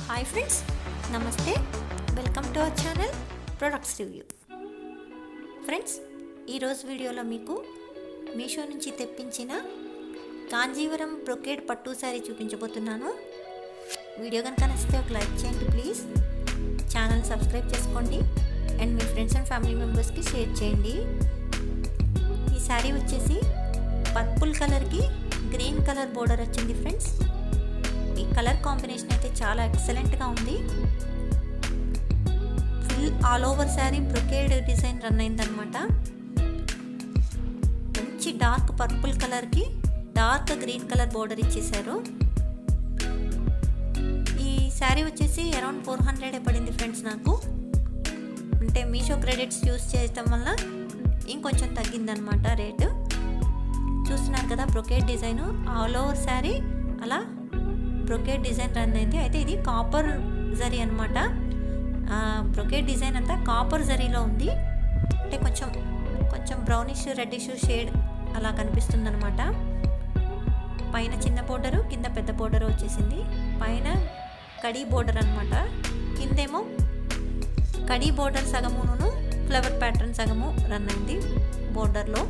Hi friends, నమస్తే. Welcome to our channel products review. Friends, ఈరోజు వీడియోలో మీకు మీషో నుంచి తెప్పించిన కాంజీవరం బ్రొకేడ్ పట్టు శారీ చూపించబోతున్నాను. వీడియో కనుక నచ్చితే ఒక లైక్ చేయండి ప్లీజ్. ఛానల్ సబ్స్క్రైబ్ చేసుకోండి and me friends and family మెంబర్స్కి షేర్ చేయండి. ఈ శారీ వచ్చేసి పర్పుల్ కలర్కి గ్రీన్ కలర్ బోర్డర్ వచ్చింది ఫ్రెండ్స్. ఈ కలర్ కాంబినేషన్ అయితే చాలా ఎక్సలెంట్గా ఉంది. Full all over sari brocade design run అయిందనమాట. మంచి డార్క్ పర్పుల్ కలర్కి డార్క్ గ్రీన్ కలర్ బోర్డర్ ఇచ్చేసారు. ఈ శారీ వచ్చేసి అరౌండ్ 400 పడింది ఫ్రెండ్స్ నాకు. అంటే మీషో క్రెడిట్స్ యూస్ చేయటం వల్ల ఇంకొంచెం తగ్గిందనమాట రేటు. చూస్తున్నారు కదా brocade design all over sari అలా బ్రొకేడ్ డిజైన్ రన్ అయింది. అయితే ఇది కాపర్ జరీ అనమాట. బ్రొకేడ్ డిజైన్ అంతా కాపర్ జరీలో ఉంది. అంటే కొంచెం బ్రౌనిష్ రెడ్డిష్ షేడ్ అలా కనిపిస్తుంది అనమాట. పైన చిన్న బోర్డరు, కింద పెద్ద బోర్డర్ వచ్చేసింది. పైన కడీ బోర్డర్ అనమాట, కిందేమో కడీ బోర్డర్ సగమును ఫ్లవర్ ప్యాటర్న్ సగము రన్ అయింది బోర్డర్లో.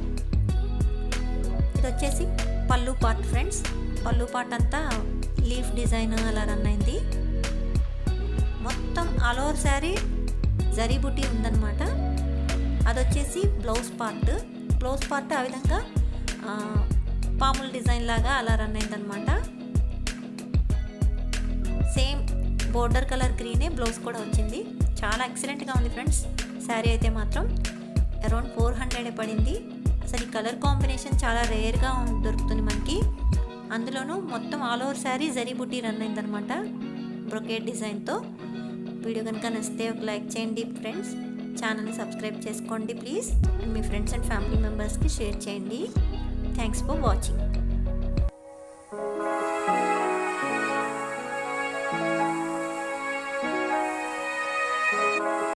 ఇది వచ్చేసి పళ్ళు పార్ట్ ఫ్రెండ్స్. పళ్ళు పార్ట్ అంతా లీఫ్ డిజైన్ అలా రన్ అయింది. మొత్తం ఆల్ ఓవర్ శారీ జరీ బుట్టి ఉందన్నమాట. అది వచ్చేసి బ్లౌజ్ పార్ట్ ఆ విధంగా పాముల డిజైన్ లాగా అలా రన్ అయిందనమాట. సేమ్ బోర్డర్ కలర్ గ్రీనే బ్లౌజ్ కూడా వచ్చింది. చాలా ఎక్సలెంట్గా ఉంది ఫ్రెండ్స్. శారీ అయితే మాత్రం అరౌండ్ 400 పడింది. అసలు ఈ కలర్ కాంబినేషన్ చాలా రేర్గా దొరుకుతుంది మనకి. అందులోనూ మొత్తం ఆల్ ఓవర్ శారీ జరీ బుట్టి రన్ అయిందనమాట బ్రొకేడ్ డిజైన్తో. వీడియో కనుక నచ్చితే ఒక లైక్ చేయండి ఫ్రెండ్స్. ఛానల్ని సబ్స్క్రైబ్ చేసుకోండి please. And me friends and family మెంబర్స్కి షేర్ చేయండి. Thanks for watching.